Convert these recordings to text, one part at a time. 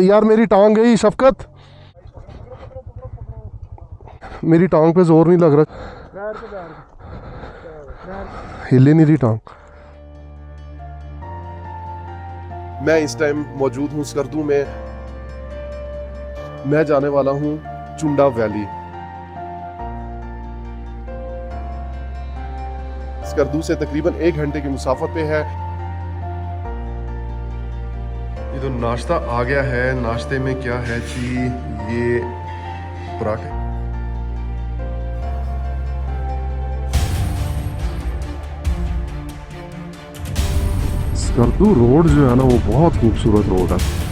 यार मेरी टांग गई शफकत, मेरी टांग पे जोर नहीं लग रहा, हिले नहीं रही टांग। मैं इस टाइम मौजूद हूँ स्कर्दू में। मैं जाने वाला हूँ चुंडा वैली। स्कर्दू से तकरीबन 1 घंटे की मुसाफत पे है। ये तो नाश्ता आ गया है। नाश्ते में क्या है जी, ये पराठे। स्कर्दू रोड जो है ना वो बहुत खूबसूरत रोड है।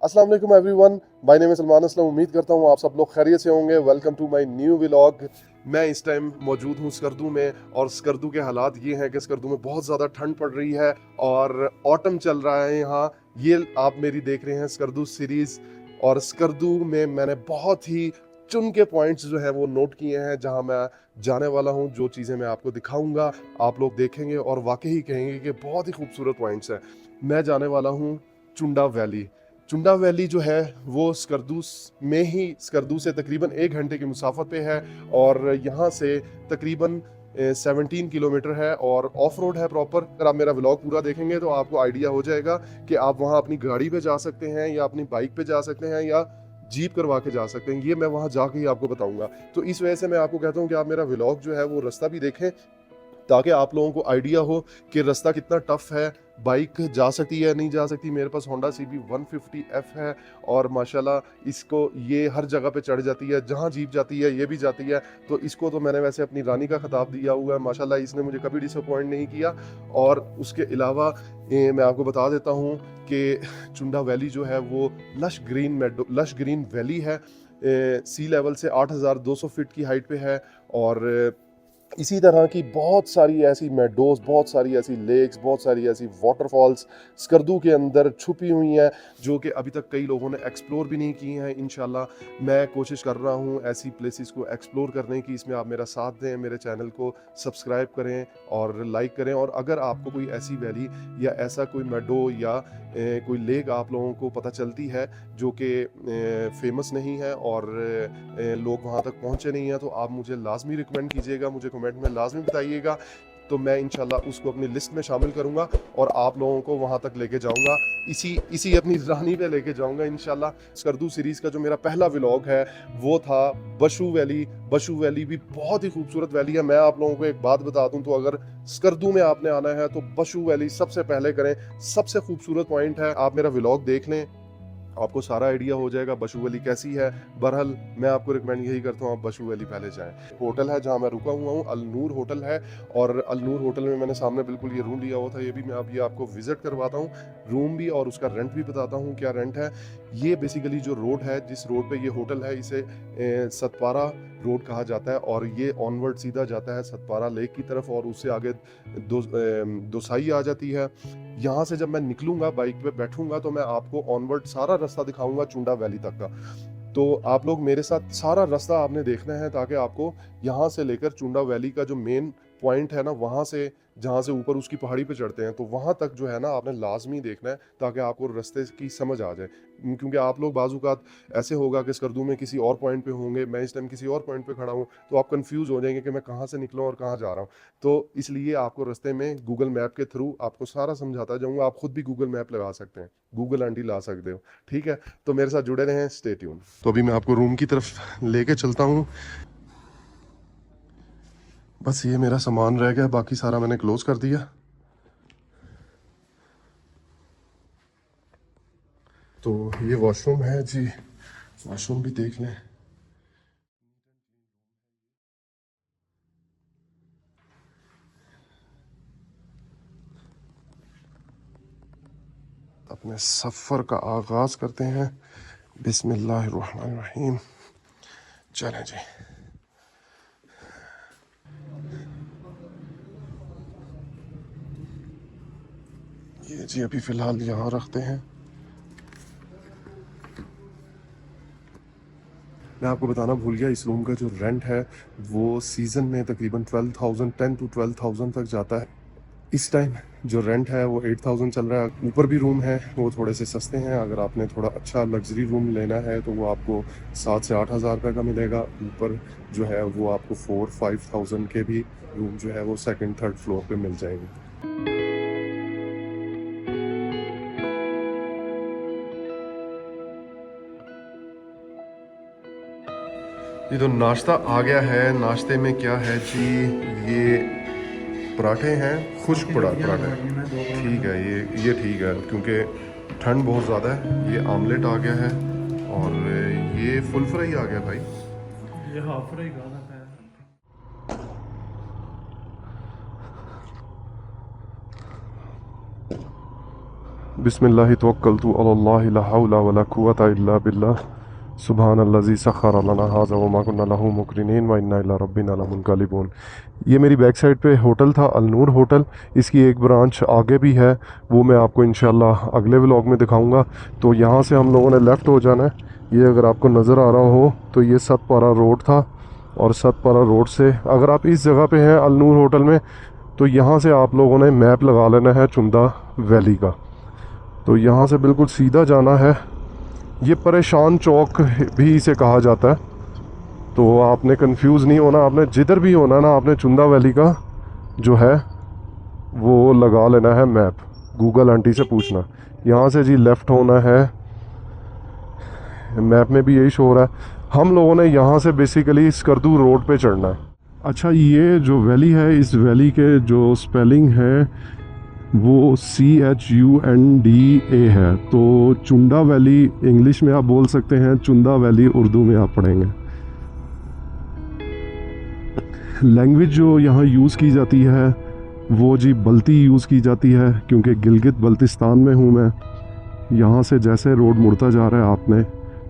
अस्सलाम वालेकुम everyone, my name is Salman Aslam. उम्मीद करता हूँ आप सब लोग खैरियत से होंगे। Welcome to my new vlog. मैं इस टाइम मौजूद हूँ स्कर्दू में, और स्कर्दू के हालात ये हैं कि स्कर्दू में बहुत ज़्यादा ठंड पड़ रही है और ऑटम चल रहा है यहाँ। ये आप मेरी देख रहे हैं स्कर्दू सीरीज़, और स्कर्दू में मैंने बहुत ही चुन के पॉइंट्स जो हैं वो नोट किए हैं जहाँ मैं जाने वाला हूँ। जो चीज़ें मैं आपको दिखाऊंगा आप लोग देखेंगे और वाकई कहेंगे कि बहुत ही खूबसूरत पॉइंट्स हैं। मैं जाने वाला हूँ चुंडा वैली। चुंडा वैली जो है वो स्कर्दू में ही, स्कर्दू से तकरीबन 1 घंटे की मुसाफत पे है, और यहाँ से तकरीबन 17 किलोमीटर है और ऑफ रोड है प्रॉपर। अगर आप मेरा व्लॉग पूरा देखेंगे तो आपको आइडिया हो जाएगा कि आप वहाँ अपनी गाड़ी पे जा सकते हैं या अपनी बाइक पे जा सकते हैं या जीप करवा के जा सकते हैं। ये मैं वहाँ जाके ही आपको बताऊंगा। तो इस वजह से मैं आपको कहता हूँ कि आप मेरा व्लॉग जो है वो रास्ता भी देखें, ताकि आप लोगों को आइडिया हो कि रास्ता कितना टफ है, बाइक जा सकती है नहीं जा सकती। मेरे पास होंडा CB 150F है और माशाल्लाह इसको ये हर जगह पे चढ़ जाती है, जहाँ जीप जाती है ये भी जाती है। तो इसको तो मैंने वैसे अपनी रानी का खिताब दिया हुआ है, माशाल्लाह इसने मुझे कभी डिसअपॉइंट नहीं किया। और उसके अलावा मैं आपको बता देता हूँ कि चुंडा वैली जो है वो लश ग्रीन वैली है। सी लेवल से 8200 फीट की हाइट पे है, और इसी तरह की बहुत सारी ऐसी मेडोज, बहुत सारी ऐसी लेक्स, बहुत सारी ऐसी वाटरफॉल्स स्कर्दू के अंदर छुपी हुई हैं जो कि अभी तक कई लोगों ने एक्सप्लोर भी नहीं की हैं। इंशाल्लाह मैं कोशिश कर रहा हूँ ऐसी प्लेसेस को एक्सप्लोर करने की। इसमें आप मेरा साथ दें, मेरे चैनल को सब्सक्राइब करें और लाइक करें। और अगर आपको कोई ऐसी वैली या ऐसा कोई मेडो या कोई लेक आप लोगों को पता चलती है जो कि फेमस नहीं है और लोग वहाँ तक पहुँचे नहीं हैं, तो आप मुझे लाजमी रिकमेंड कीजिएगा, मुझे कमेंट में लाजमी बताइएगा। तो मैं इंशाल्लाह उसको अपनी लिस्ट में शामिल करूंगा और आप लोगों को वहाँ तक लेके जाऊंगा, इसी अपनी रानी पे लेके जाऊंगा इंशाल्लाह। स्कर्दू सीरीज़ का जो मेरा पहला व्लॉग है वो था बशू वैली। बशू वैली भी बहुत ही खूबसूरत वैली है। मैं आप लोगों को एक बात बता दूं, तो अगर स्कर्दू में आपने आना है तो बशू वैली सबसे पहले करें, सबसे खूबसूरत पॉइंट है। आप मेरा व्लॉग देख लें, आपको सारा आइडिया हो जाएगा बशू वैली कैसी है। बहरहाल मैं आपको रिकमेंड यही करता हूँ आप बशू वैली पहले जाएं। होटल है जहाँ मैं रुका हुआ हूँ, अल नूर होटल है, और अल नूर होटल में मैंने सामने बिल्कुल ये रूम लिया हुआ था। ये भी मैं अब ये आपको विजिट करवाता हूँ, रूम भी, और उसका रेंट भी बताता हूँ क्या रेंट है। ये बेसिकली जो रोड है, जिस रोड पे ये होटल है, इसे सतपारा रोड कहा जाता है, और ये ऑनवर्ड सीधा जाता है सतपारा लेक की तरफ, और उससे आगे दोसाई आ जाती है। यहाँ से जब मैं निकलूंगा, बाइक पे बैठूंगा, तो मैं आपको ऑनवर्ड सारा रास्ता दिखाऊंगा चुंडा वैली तक का। तो आप लोग मेरे साथ सारा रास्ता आपने देखना है, ताकि आपको यहाँ से लेकर चुंडा वैली का जो मेन पॉइंट है ना वहाँ से, जहाँ से ऊपर उसकी पहाड़ी पे चढ़ते हैं, तो वहाँ तक जो है ना आपने लाजमी देखना है ताकि आपको रास्ते की समझ आ जाए। क्योंकि आप लोग बाज़-औक़ात ऐसे होगा कि स्कर्दू में किसी और पॉइंट पे होंगे, मैं इस टाइम किसी और पॉइंट पे खड़ा हूँ, तो आप कंफ्यूज हो जाएंगे कि मैं कहाँ से निकला और कहाँ जा रहा हूँ। तो इसलिए आपको रास्ते में गूगल मैप के थ्रू आपको सारा समझाता जाऊँगा। आप खुद भी गूगल मैप लगा सकते हैं, गूगल आंटी ला सकते हो, ठीक है? तो मेरे साथ जुड़े रहें, स्टे ट्यून। तो अभी मैं आपको रूम की तरफ लेके चलता हूँ। बस ये मेरा सामान रह गया, बाकी सारा मैंने क्लोज कर दिया। तो ये वॉशरूम है जी, वॉशरूम भी देख लें। अपने सफ़र का आगाज़ करते हैं, बिस्मिल्लाहिर्रहमानिर्रहीम। चलें जी। ये जी अभी फ़िलहाल यहाँ रखते हैं। मैं आपको बताना भूल गया, इस रूम का जो रेंट है वो सीज़न में तकरीबन 12,000, 10 to 12,000 तक जाता है। इस टाइम जो रेंट है वो 8,000 चल रहा है। ऊपर भी रूम है, वो थोड़े से सस्ते हैं। अगर आपने थोड़ा अच्छा लग्जरी रूम लेना है तो वो आपको 7 से 8,000 रुपये का मिलेगा। ऊपर जो है वो आपको 4-5,000 के भी रूम जो है वो सेकंड थर्ड फ्लोर पे मिल जाएंगे। ये तो नाश्ता आ गया है। नाश्ते में क्या है जी, ये पराठे हैं, खुश्क पराठे। ठीक है, ये ठीक है क्योंकि ठंड बहुत ज़्यादा है। ये आमलेट आ गया है और ये फुल फ्राई आ गया भाई। ये हाफ फ्राई खाना है। बिस्मिल्लाहि तवक्कलतु अलल्लाहि ला हौला वला कुव्वता इल्ला बिल्लाह सुब्हानल्लज़ी सख़्खर लना हाज़ा वमा कुन्ना लहू मुक़रिनीन व इन्ना इला रब्बिना लमुनक़लिबून। ये मेरी बैक साइड पे होटल था, अलनूर होटल। इसकी एक ब्रांच आगे भी है, वो मैं आपको इंशाल्लाह अगले व्लॉग में दिखाऊंगा। तो यहाँ से हम लोगों ने लेफ़्ट हो जाना है। ये अगर आपको नज़र आ रहा हो तो ये सतपारा रोड था, और सतपारा रोड से अगर आप इस जगह पे हैं अलनूर होटल में, तो यहाँ से आप लोगों ने मैप लगा लेना है चुंदा वैली का। तो यहाँ से बिल्कुल सीधा जाना है। ये परेशान चौक भी इसे कहा जाता है। तो आपने कंफ्यूज नहीं होना, आपने जिधर भी होना ना, आपने चुंदा वैली का जो है वो लगा लेना है मैप, गूगल आंटी से पूछना। यहाँ से जी लेफ़्ट होना है, मैप में भी यही शो हो रहा है। हम लोगों ने यहाँ से बेसिकली स्कर्दू रोड पे चढ़ना है। अच्छा, ये जो वैली है, इस वैली के जो स्पेलिंग है वो CHUNDA है। तो चुंडा वैली इंग्लिश में आप बोल सकते हैं, चुंदा वैली उर्दू में आप पढ़ेंगे। लैंग्वेज जो यहाँ यूज़ की जाती है वो जी बल्ती यूज़ की जाती है, क्योंकि गिलगित बल्तिस्तान में हूँ मैं। यहाँ से जैसे रोड मुड़ता जा रहा है, आपने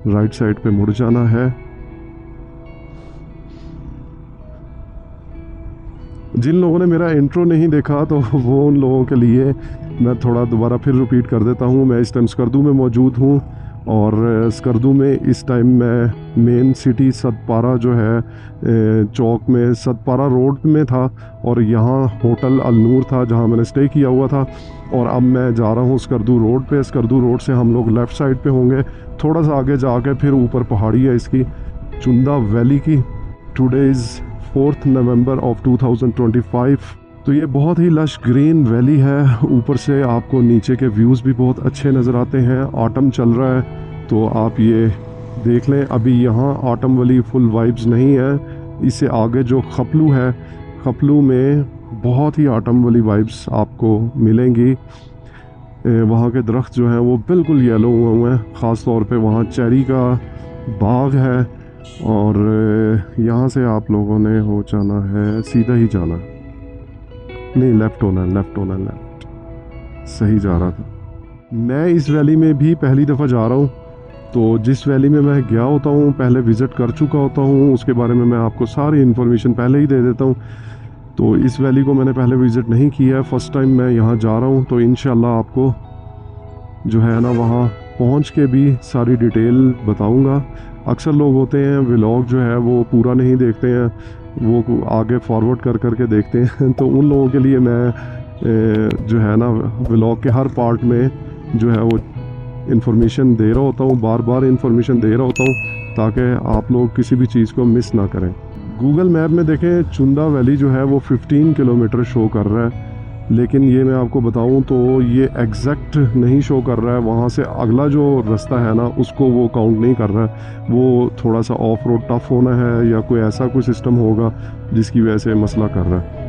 राइट साइड पे मुड़ जाना है। जिन लोगों ने मेरा इंट्रो नहीं देखा तो वो उन लोगों के लिए मैं थोड़ा दोबारा फिर रिपीट कर देता हूँ। मैं इस टाइम स्कर्दू में मौजूद हूँ, और स्कर्दू में इस टाइम मैं मेन सिटी सतपारा जो है चौक में सतपारा रोड में था, और यहाँ होटल अलनूर था जहाँ मैंने स्टे किया हुआ था। और अब मैं जा रहा हूँ स्कर्दू रोड पे। स्कर्दू रोड से हम लोग लेफ़्ट साइड पे होंगे, थोड़ा सा आगे जाके फिर ऊपर पहाड़ी है इसकी, चुंदा वैली की। Today is 4 November of 2025। तो ये बहुत ही लश ग्रीन वैली है। ऊपर से आपको नीचे के व्यूज़ भी बहुत अच्छे नज़र आते हैं। ऑटम चल रहा है तो आप ये देख लें। अभी यहाँ ऑटम वाली फुल वाइब्स नहीं है। इससे आगे जो खपलू है, खपलू में बहुत ही ऑटम वाली वाइब्स आपको मिलेंगी। वहाँ के दरख्त जो हैं वो बिल्कुल येलो हुए हैं। ख़ास तौर पे वहाँ चेरी का बाग है। और यहाँ से आप लोगों ने हो जाना है, सीधा ही जाना, नहीं लेफ़्ट होना है, लेफ़्ट होना है, लेफ़्ट सही जा रहा था। मैं इस वैली में भी पहली दफ़ा जा रहा हूँ। तो जिस वैली में मैं गया होता हूँ, पहले विज़िट कर चुका होता हूँ, उसके बारे में मैं आपको सारी इन्फॉर्मेशन पहले ही दे देता हूँ। तो इस वैली को मैंने पहले विज़िट नहीं किया है, फ़र्स्ट टाइम मैं यहाँ जा रहा हूँ। तो इंशाल्लाह आपको जो है ना वहाँ पहुँच के भी सारी डिटेल बताऊँगा। अक्सर लोग होते हैं व्लॉग जो है वो पूरा नहीं देखते हैं, वो आगे फॉरवर्ड कर करके देखते हैं। तो उन लोगों के लिए मैं जो है ना व्लॉग के हर पार्ट में जो है वो इन्फॉर्मेशन दे रहा होता हूँ, बार बार इन्फॉर्मेशन दे रहा होता हूँ ताकि आप लोग किसी भी चीज़ को मिस ना करें। गूगल मैप में देखें चुंदा वैली जो है वो 15 किलोमीटर शो कर रहा है, लेकिन ये मैं आपको बताऊं तो ये एग्जैक्ट नहीं शो कर रहा है। वहाँ से अगला जो रास्ता है ना उसको वो काउंट नहीं कर रहा है, वो थोड़ा सा ऑफ रोड टफ होना है या कोई ऐसा कोई सिस्टम होगा जिसकी वजह से मसला कर रहा है।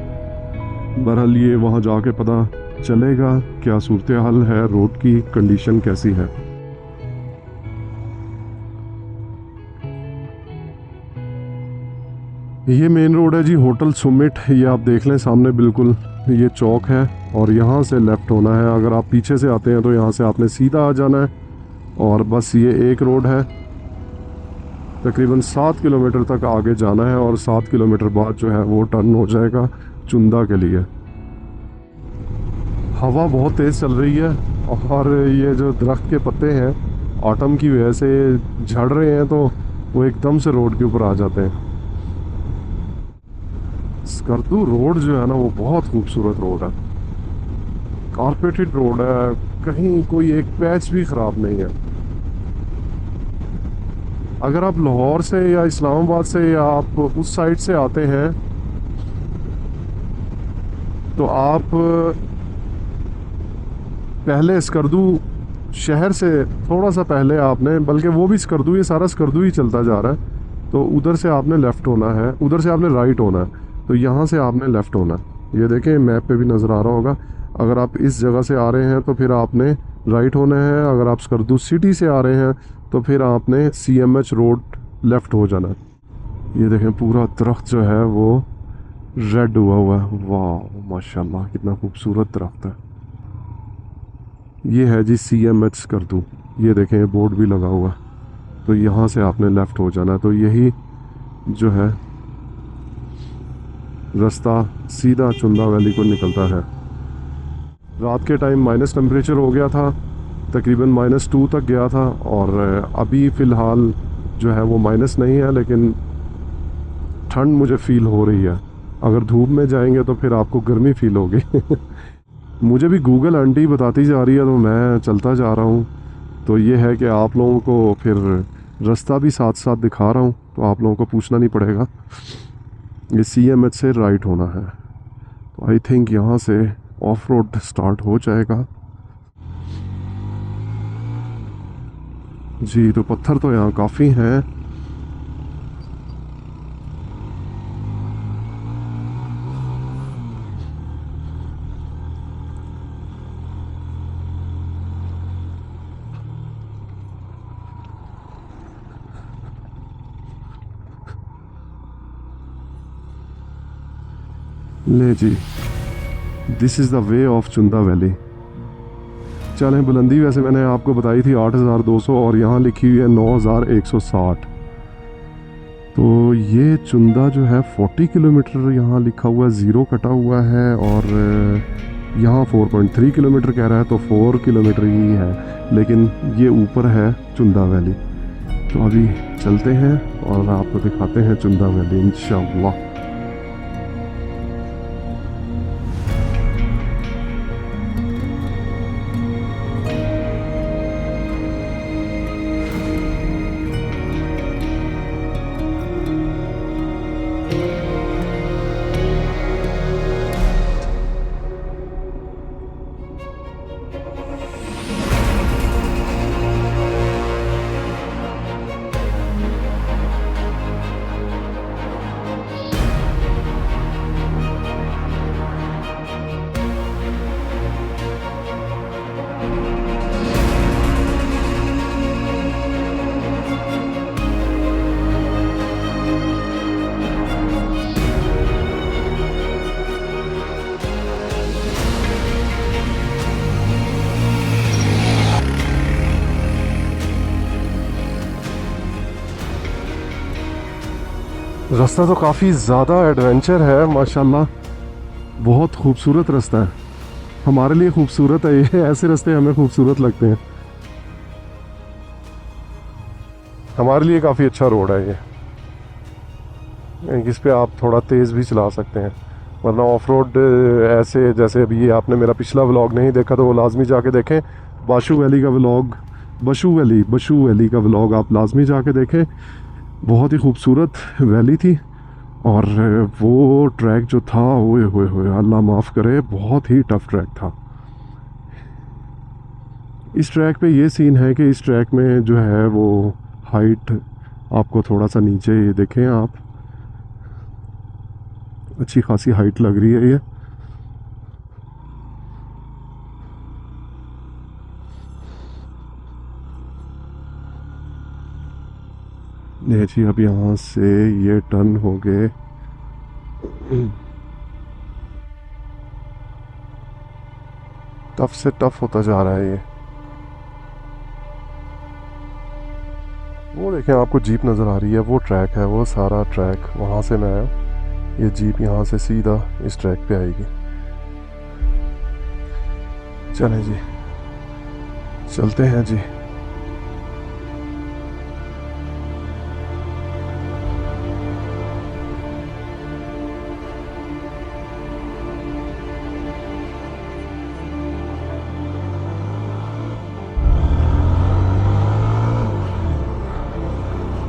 बहरहाल ये वहाँ जाके पता चलेगा क्या सूरत हाल है, रोड की कंडीशन कैसी है। ये मेन रोड है जी, होटल सुमिट। ये आप देख लें सामने बिल्कुल ये चौक है और यहाँ से लेफ़्ट होना है। अगर आप पीछे से आते हैं तो यहाँ से आपने सीधा आ जाना है और बस ये एक रोड है। तकरीबन 7 किलोमीटर तक आगे जाना है और 7 किलोमीटर बाद जो है वो टर्न हो जाएगा चुंदा के लिए। हवा बहुत तेज़ चल रही है और ये जो दरख्त के पत्ते हैं ऑटम की वजह से झड़ रहे हैं तो वो एकदम से रोड के ऊपर आ जाते हैं। स्कर्दू रोड जो है ना वो बहुत खूबसूरत रोड है, कारपेटेड रोड है, कहीं कोई एक पैच भी ख़राब नहीं है। अगर आप लाहौर से या इस्लामाबाद से या आप उस साइड से आते हैं तो आप पहले स्कर्दू शहर से थोड़ा सा पहले आपने, बल्कि वो भी स्कर्दू, ये सारा स्कर्दू ही चलता जा रहा है, तो उधर से आपने लेफ़्ट होना है, उधर से आपने राइट होना है, तो यहाँ से आपने लेफ़्ट होना है। ये देखें मैप पे भी नज़र आ रहा होगा। अगर आप इस जगह से आ रहे हैं तो फिर आपने राइट होना है, अगर आप स्कर्दू सिटी से आ रहे हैं तो फिर आपने CMH रोड लेफ़्ट हो जाना है। ये देखें पूरा दरख्त जो है वो रेड हुआ है। वाह माशाल्लाह कितना खूबसूरत दरख्त है। ये है जी CMH स्कर्दू। ये देखें बोर्ड भी लगा हुआ, तो यहाँ से आपने लेफ़्ट हो जाना है। तो यही जो है रास्ता सीधा चुंदा वैली को निकलता है। रात के टाइम माइनस टेम्परेचर हो गया था, तकरीबन -2 तक गया था और अभी फ़िलहाल जो है वो माइनस नहीं है, लेकिन ठंड मुझे फ़ील हो रही है। अगर धूप में जाएंगे तो फिर आपको गर्मी फ़ील होगी। मुझे भी गूगल आंटी बताती जा रही है तो मैं चलता जा रहा हूँ। तो ये है कि आप लोगों को फिर रास्ता भी साथ साथ दिखा रहा हूँ, तो आप लोगों को पूछना नहीं पड़ेगा। ये CMH से राइट होना है, तो आई थिंक यहाँ से ऑफ रोड स्टार्ट हो जाएगा जी। तो पत्थर तो यहाँ काफ़ी हैं। ले जी, this is the way of Chunda valley. चलें, बुलंदी वैसे मैंने आपको बताई थी 8200 और यहाँ लिखी हुई है 9160। तो ये चुंदा जो है 40 किलोमीटर यहाँ लिखा हुआ है, 0 कटा हुआ है और यहाँ 4.3 किलोमीटर कह रहा है, तो 4 किलोमीटर ही है, लेकिन ये ऊपर है चुंदा वैली। तो अभी चलते हैं और आपको दिखाते हैं चुंदा वैली इंशाअल्लाह। रास्ता तो काफ़ी ज़्यादा एडवेंचर है माशाल्लाह, बहुत खूबसूरत रास्ता है। हमारे लिए खूबसूरत है ये, ऐसे रास्ते हमें खूबसूरत लगते हैं। हमारे लिए काफ़ी अच्छा रोड है ये। इस पे आप थोड़ा तेज़ भी चला सकते हैं, वरना ऑफ रोड ऐसे जैसे अभी ये आपने मेरा पिछला व्लॉग नहीं देखा तो वो लाजमी जाके देखें। बाशू वैली का व्लॉग, बशू वैली का व्लॉग आप लाजमी जाके देखें। बहुत ही खूबसूरत वैली थी और वो ट्रैक जो था ओए होए होए अल्लाह माफ़ करे, बहुत ही टफ़ ट्रैक था। इस ट्रैक पे ये सीन है कि इस ट्रैक में जो है वो हाइट आपको थोड़ा सा नीचे ये देखें आप, अच्छी खासी हाइट लग रही है ये जी। अब यहाँ से ये टर्न हो गए, टफ से टफ होता जा रहा है ये। वो देखें आपको जीप नज़र आ रही है, वो ट्रैक है, वो सारा ट्रैक वहाँ से मैं आया। ये जीप यहाँ से सीधा इस ट्रैक पे आएगी। चलें जी, चलते हैं जी।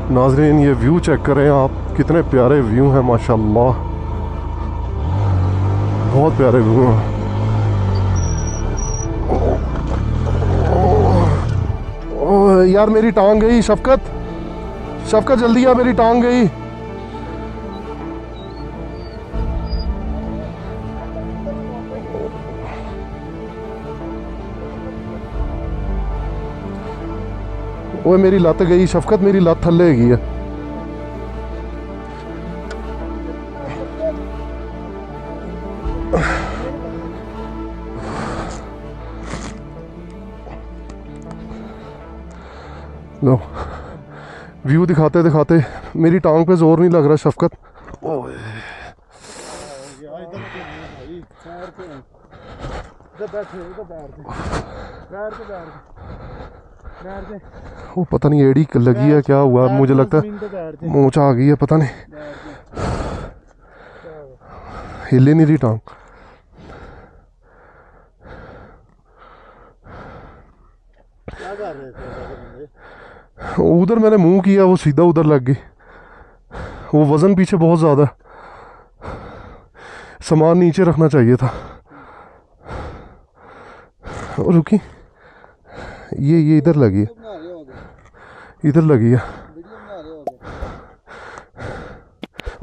नाज़रीन ये व्यू चेक करें आप, कितने प्यारे व्यू हैं माशाल्लाह, बहुत प्यारे व्यू हैं। ओह यार मेरी टांग गई, शफकत जल्दी आ, मेरी टांग गई। ओए मेरी लत गई शफकत, मेरी लत थल्ले गई है। लो व्यू दिखाते दिखाते मेरी टांग पे जोर नहीं लग रहा शफकत। वो पता नहीं एड़ी लगी है क्या हुआ, मुझे लगता है मोच आ गई है, पता नहीं, हिले नहीं रही टांग। उधर मैंने मुंह किया, वो सीधा उधर लग गई। वो वज़न पीछे बहुत ज़्यादा, सामान नीचे रखना चाहिए था। और रुकी, ये इधर लगी है, इधर लगी है।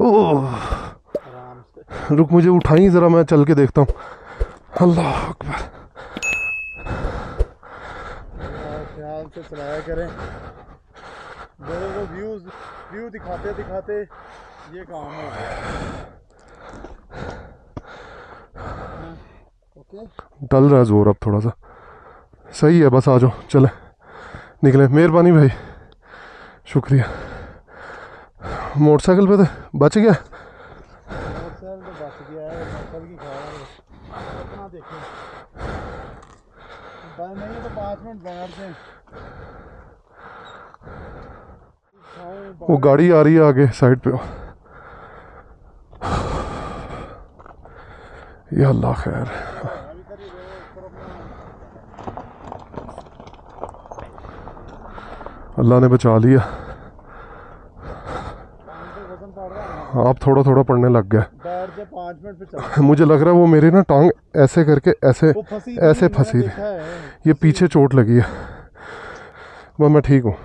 ओह रुक, मुझे उठाई ज़रा, मैं चल के देखता हूँ। अल्लाह अकबर, ख्याल से चलाया करें, व्यू दिखाते दिखाते ये काम हो गया। ओके डल रहा है जोर अब थोड़ा सा, सही है, बस आ जाओ चले निकले। मेहरबानी भाई, शुक्रिया। मोटरसाइकिल पे तो बच गया, मोटरसाइकिल तो बच गया है, मोटरसाइकिल की खैर अपना देखें, नहीं तो 5 मिनट बैठ जाए। वो गाड़ी आ रही है आगे साइड पे, या अल्लाह खैर। अल्लाह ने बचा लिया। आप थोड़ा थोड़ा पड़ने लग गया। 5 मिनट पे चल। मुझे लग रहा है वो मेरी ना टांग ऐसे करके ऐसे फंसी थी, ये पीछे चोट लगी है, वह मैं ठीक हूँ।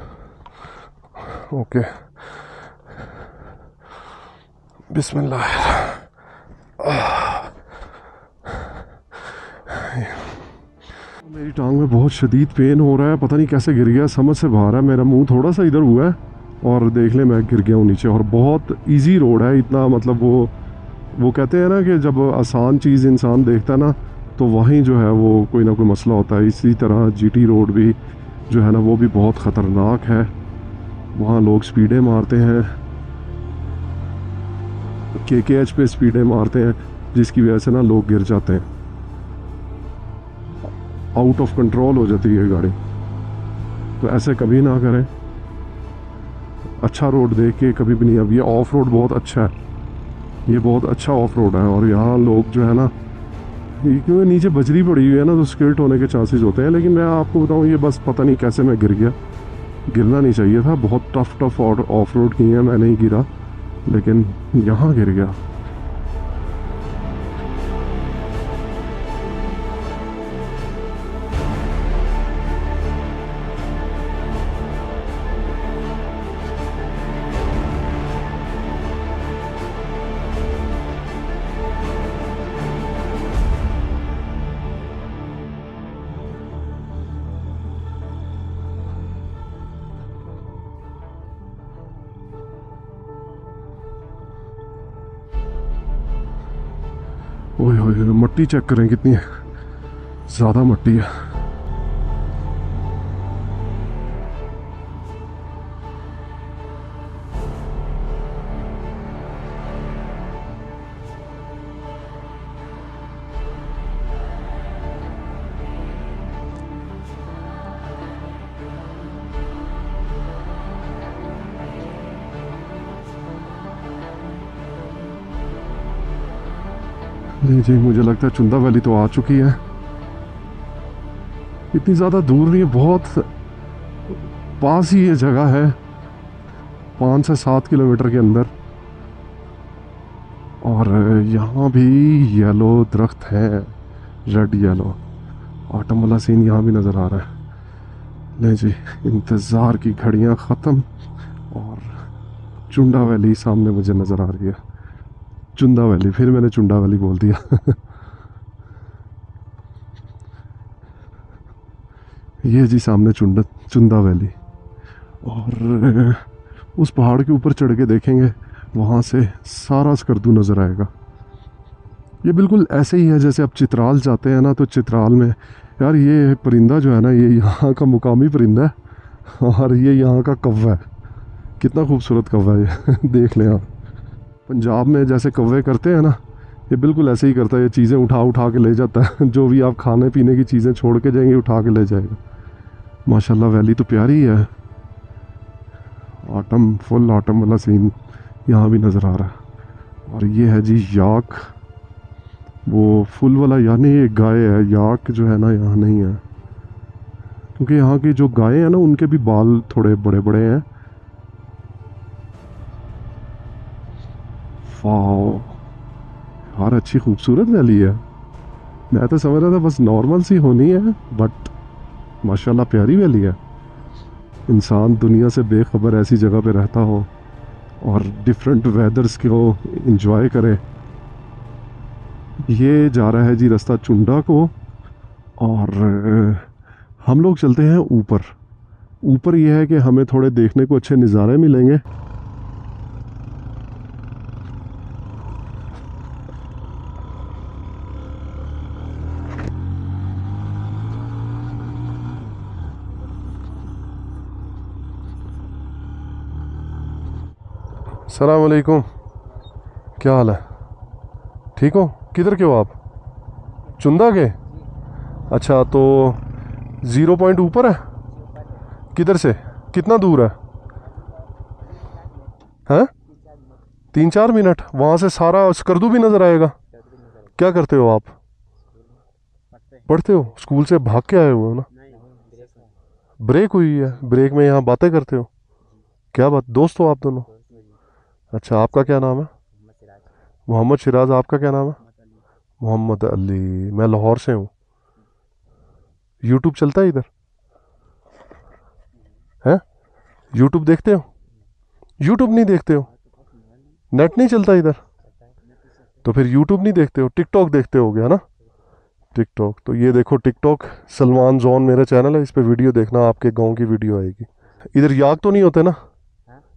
ओके बिस्मिल्लाह। मेरी टांग में बहुत शदीद पेन हो रहा है, पता नहीं कैसे गिर गया, समझ से बाहर है। मेरा मुंह थोड़ा सा इधर हुआ है और देख ले मैं गिर गया हूँ नीचे। और बहुत इजी रोड है, इतना मतलब वो कहते हैं ना कि जब आसान चीज़ इंसान देखता है ना तो वहीं जो है वो कोई ना कोई मसला होता है। इसी तरह जीटी रोड भी जो है ना वो भी बहुत ख़तरनाक है, वहाँ लोग स्पीडें मारते हैं, KKH पे स्पीडें मारते हैं जिसकी वजह से ना लोग गिर जाते हैं, आउट ऑफ कंट्रोल हो जाती है गाड़ी। तो ऐसे कभी ना करें, अच्छा रोड देख के कभी भी नहीं। अब ये ऑफ रोड बहुत अच्छा है, ये बहुत अच्छा ऑफ रोड है। और यहाँ लोग जो है ना, क्योंकि नीचे बजरी पड़ी हुई है ना, तो स्किल्ट होने के चांसेस होते हैं। लेकिन मैं आपको बताऊँ, ये बस पता नहीं कैसे मैं गिर गया, गिरना नहीं चाहिए था। बहुत टफ और ऑफ रोड की है, मैं नहीं गिरा, लेकिन यहाँ गिर गया। ओए ओए, मट्टी चेक करें कितनी है, ज़्यादा मट्टी है। नहीं जी, मुझे लगता है चुंदा वैली तो आ चुकी है। इतनी ज़्यादा दूर नहीं है, बहुत पास ही ये जगह है, 5 से 7 किलोमीटर के अंदर। और यहाँ भी येलो दरख्त है, रेड येलो। ऑटम वाला सीन यहाँ भी नज़र आ रहा है। नहीं जी, इंतज़ार की घड़ियाँ ख़त्म और चुंदा वैली सामने मुझे नज़र आ रही है। चुंदा वैली, फिर मैंने चुंदा वैली बोल दिया। ये जी सामने चुंदा वैली। और उस पहाड़ के ऊपर चढ़ के देखेंगे, वहाँ से सारा स्कर्दू नज़र आएगा। ये बिल्कुल ऐसे ही है जैसे आप चित्राल जाते हैं ना, तो चित्राल में यार ये परिंदा जो है ना, ये यहाँ का मुकामी परिंदा है और ये यहाँ का कौवा है। कितना खूबसूरत कौवा है ये। देख लें आप, पंजाब में जैसे कौवे करते हैं ना, ये बिल्कुल ऐसे ही करता है। ये चीज़ें उठा के ले जाता है। जो भी आप खाने पीने की चीज़ें छोड़ के जाएंगे, उठा के ले जाएगा। माशाल्लाह, वैली तो प्यारी है। ऑटम, फुल ऑटम वाला सीन यहाँ भी नज़र आ रहा है। और ये है जी याक, वो फुल वाला, यानी एक गाय है। याक जो है ना यहाँ नहीं है, क्योंकि यहाँ की जो गायें हैं ना, उनके भी बाल थोड़े बड़े बड़े हैं। वाओ यार, अच्छी खूबसूरत वैली है। मैं तो समझ रहा था बस नॉर्मल सी होनी है, बट माशाल्लाह प्यारी वैली है। इंसान दुनिया से बेखबर ऐसी जगह पे रहता हो और डिफरेंट वेदर्स को एंजॉय करे। ये जा रहा है जी रास्ता चुंडा को, और हम लोग चलते हैं ऊपर। ऊपर ये है कि हमें थोड़े देखने को अच्छे नज़ारे मिलेंगे। अस्सलाम वालेकुम, क्या हाल है? ठीक हो? किधर के हो आप? चुंदा के? अच्छा, तो 0 पॉइंट ऊपर है? किधर से? कितना दूर है? हैं? 3-4 मिनट? वहाँ से सारा स्कर्दू भी नज़र आएगा? क्या करते हो आप? पढ़ते हो? स्कूल से भाग के आए हुए हो ना? ब्रेक हुई है? ब्रेक में यहाँ बातें करते हो? क्या बात, दोस्त हो आप दोनों? अच्छा, आपका क्या नाम है? मोहम्मद सिराज। आपका क्या नाम है? मोहम्मद अली। मैं लाहौर से हूँ। यूट्यूब चलता है इधर? हैं? यूट्यूब देखते हो? यूट्यूब नहीं देखते हो? नेट नहीं चलता इधर? तो फिर यूट्यूब नहीं देखते हो, टिकटॉक देखते हो गया ना? टिकटॉक, तो ये देखो टिकटॉक, सलमान जॉन मेरा चैनल है, इस पे वीडियो देखना, आपके गांव की वीडियो आएगी। इधर याक तो नहीं होते ना?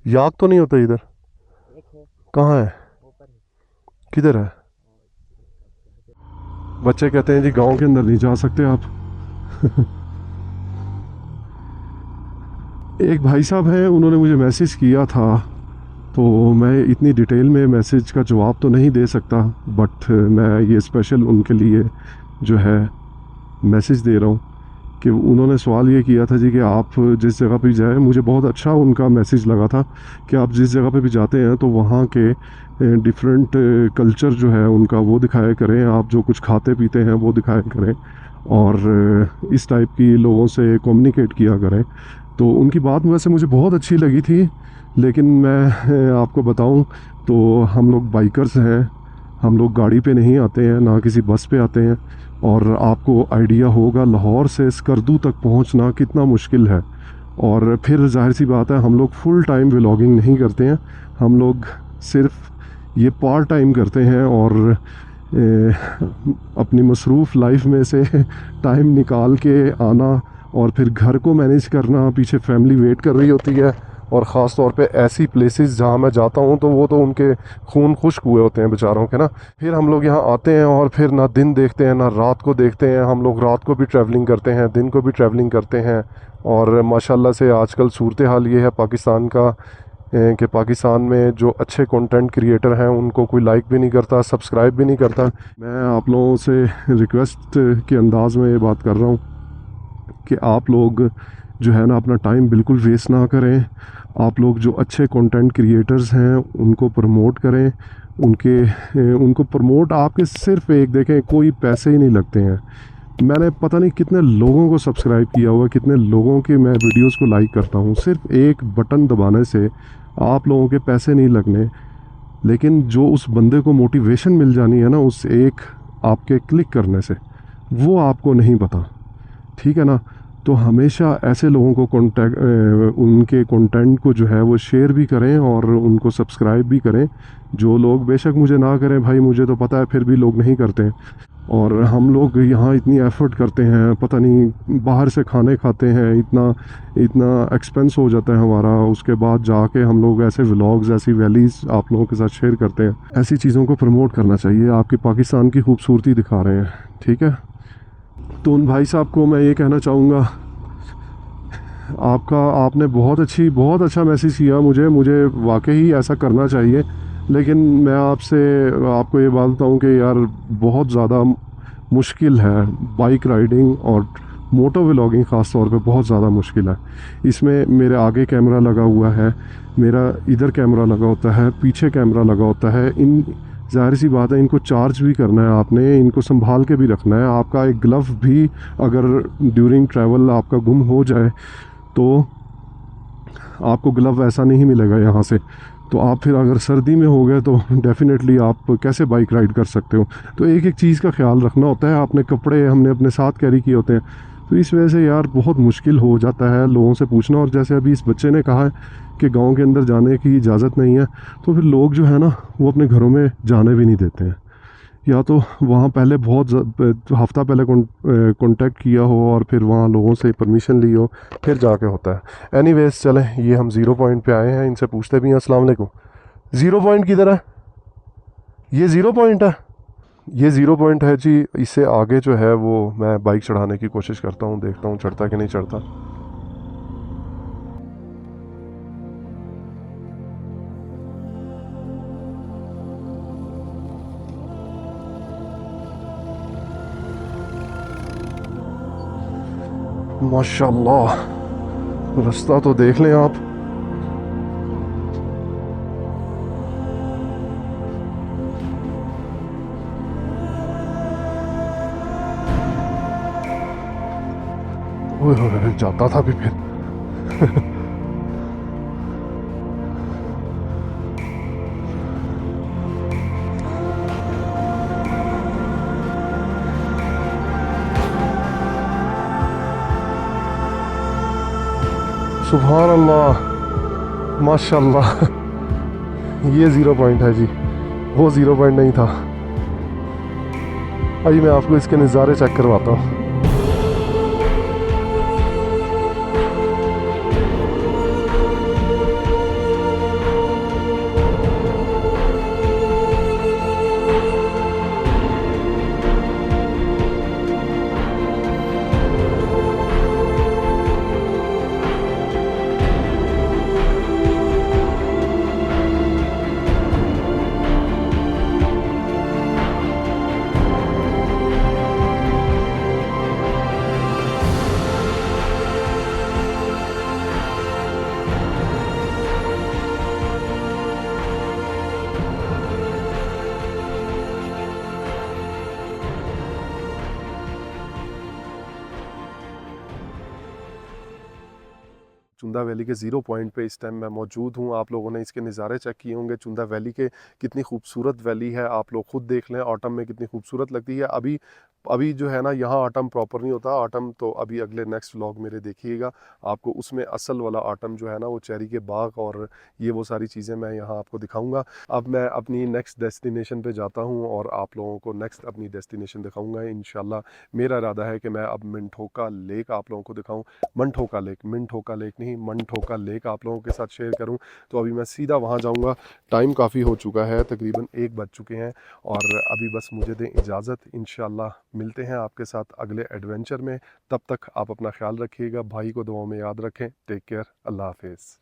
याक तो नहीं होते इधर? कहाँ है? किधर है? बच्चे कहते हैं जी गांव के अंदर नहीं जा सकते आप। एक भाई साहब हैं, उन्होंने मुझे मैसेज किया था, तो मैं इतनी डिटेल में मैसेज का जवाब तो नहीं दे सकता, बट मैं ये स्पेशल उनके लिए जो है मैसेज दे रहा हूँ कि उन्होंने सवाल ये किया था जी कि आप जिस जगह पे जाए, मुझे बहुत अच्छा उनका मैसेज लगा था कि आप जिस जगह पे भी जाते हैं तो वहाँ के डिफरेंट कल्चर जो है उनका वो दिखाया करें, आप जो कुछ खाते पीते हैं वो दिखाया करें और इस टाइप की लोगों से कम्युनिकेट किया करें। तो उनकी बात वैसे मुझे बहुत अच्छी लगी थी, लेकिन मैं आपको बताऊं तो हम लोग बाइकर्स हैं, हम लोग गाड़ी पे नहीं आते हैं, ना किसी बस पे आते हैं, और आपको आइडिया होगा लाहौर से स्कर्दू तक पहुंचना कितना मुश्किल है। और फिर जाहिर सी बात है हम लोग फुल टाइम व्लॉगिंग नहीं करते हैं, हम लोग सिर्फ ये पार्ट टाइम करते हैं और अपनी मसरूफ़ लाइफ में से टाइम निकाल के आना और फिर घर को मैनेज करना, पीछे फैमिली वेट कर रही होती है। और ख़ास तौर पे ऐसी प्लेसेस जहाँ मैं जाता हूँ तो वो तो उनके खून खुश्क हुए होते हैं बेचारों के ना। फिर हम लोग यहाँ आते हैं और फिर ना दिन देखते हैं ना रात को देखते हैं। हम लोग रात को भी ट्रैवलिंग करते हैं, दिन को भी ट्रैवलिंग करते हैं। और माशाल्लाह से आजकल सूरत हाल ये है पाकिस्तान का कि पाकिस्तान में जो अच्छे कंटेंट क्रिएटर हैं उनको कोई लाइक भी नहीं करता, सब्सक्राइब भी नहीं करता। मैं आप लोगों से रिक्वेस्ट के अंदाज़ में ये बात कर रहा हूँ कि आप लोग जो है ना अपना टाइम बिल्कुल वेस्ट ना करें। आप लोग जो अच्छे कंटेंट क्रिएटर्स हैं उनको प्रमोट करें, उनको प्रमोट आपके सिर्फ एक देखें, कोई पैसे ही नहीं लगते हैं। मैंने पता नहीं कितने लोगों को सब्सक्राइब किया हुआ, कितने लोगों के मैं वीडियोस को लाइक करता हूँ, सिर्फ एक बटन दबाने से आप लोगों के पैसे नहीं लगने। लेकिन जो उस बंदे को मोटिवेशन मिल जानी है ना उस एक आपके क्लिक करने से, वो आपको नहीं पता, ठीक है ना। तो हमेशा ऐसे लोगों को उनके कंटेंट को जो है वो शेयर भी करें और उनको सब्सक्राइब भी करें। जो लोग बेशक मुझे ना करें भाई, मुझे तो पता है, फिर भी लोग नहीं करते हैं। और हम लोग यहाँ इतनी एफ़र्ट करते हैं, पता नहीं बाहर से खाने खाते हैं, इतना एक्सपेंस हो जाता है हमारा, उसके बाद जाके हम लोग ऐसे व्लॉग्स, ऐसी वैलीज़ आप लोगों के साथ शेयर करते हैं। ऐसी चीज़ों को प्रमोट करना चाहिए, आपकी पाकिस्तान की खूबसूरती दिखा रहे हैं, ठीक है। तो उन भाई साहब को मैं ये कहना चाहूँगा, आपने बहुत अच्छा मैसेज किया मुझे वाकई ऐसा करना चाहिए। लेकिन मैं आपको ये बात बताऊँ कि यार बहुत ज़्यादा मुश्किल है बाइक राइडिंग और मोटो व्लॉगिंग, ख़ास तौर पे बहुत ज़्यादा मुश्किल है। इसमें मेरे आगे कैमरा लगा हुआ है, मेरा इधर कैमरा लगा होता है, पीछे कैमरा लगा होता है। ज़ाहिर सी बात है इनको चार्ज भी करना है आपने, इनको संभाल के भी रखना है। आपका एक ग्लव भी अगर ड्यूरिंग ट्रैवल आपका गुम हो जाए तो आपको ग्लव ऐसा नहीं मिलेगा यहाँ से। तो आप फिर अगर सर्दी में हो गए तो डेफ़िनेटली आप कैसे बाइक राइड कर सकते हो। तो एक एक चीज़ का ख्याल रखना होता है। आपने कपड़े हमने अपने साथ कैरी किए होते हैं, तो इस वजह से यार बहुत मुश्किल हो जाता है लोगों से पूछना। और जैसे अभी इस बच्चे ने कहा है कि गांव के अंदर जाने की इजाज़त नहीं है, तो फिर लोग जो है ना वो अपने घरों में जाने भी नहीं देते हैं। या तो वहाँ पहले हफ़्ता पहले कांटेक्ट किया हो और फिर वहाँ लोगों से परमिशन ली हो, फिर जाके होता है। एनीवेज चलें, ये हम ज़ीरो पॉइंट पे आए हैं, इनसे पूछते भी हैं। अस्सलाम वालेकुम। ज़ीरो पॉइंट किधर है? ये ज़ीरो पॉइंट है, ये ज़ीरो पॉइंट है जी। इससे आगे जो है वो मैं बाइक चढ़ाने की कोशिश करता हूँ, देखता हूँ चढ़ता कि नहीं चढ़ता। माशाल्लाह, रास्ता तो देख लें आप। ओए जाता था भी फिर। सुभान अल्लाह, माशाल्लाह। ये ज़ीरो पॉइंट है जी, वो ज़ीरो पॉइंट नहीं था। आइए मैं आपको इसके नज़ारे चेक करवाता हूँ। चुंदा वैली के ज़ीरो पॉइंट पे इस टाइम मैं मौजूद हूँ। आप लोगों ने इसके नज़ारे चेक किए होंगे चुंदा वैली के, कितनी खूबसूरत वैली है, आप लोग खुद देख लें ऑटम में कितनी खूबसूरत लगती है। अभी अभी जो है ना यहाँ ऑटम प्रॉपर नहीं होता, ऑटम तो अभी अगले नेक्स्ट व्लॉग मेरे देखिएगा, आपको उसमें असल वाला ऑटम जो है ना वो चेरी के बाग और ये वो सारी चीज़ें मैं यहाँ आपको दिखाऊंगा। अब मैं अपनी नेक्स्ट डेस्टिनेशन पे जाता हूँ और आप लोगों को नेक्स्ट अपनी डेस्टिनेशन दिखाऊंगा इंशाल्लाह। मेरा इरादा है कि मैं अब मिनठोका लेक आप लोगों को दिखाऊं, मिनठोका लेक नहीं, मनठोका लेक आप लोगों के साथ शेयर करूं। तो अभी मैं सीधा वहां जाऊंगा, टाइम काफ़ी हो चुका है, तकरीबन 1 बज चुके हैं और अभी बस मुझे दें इजाज़त। इंशाल्लाह मिलते हैं आपके साथ अगले एडवेंचर में, तब तक आप अपना ख्याल रखिएगा, भाई को दुआओं में याद रखें। टेक केयर, अल्लाह हाफिज़।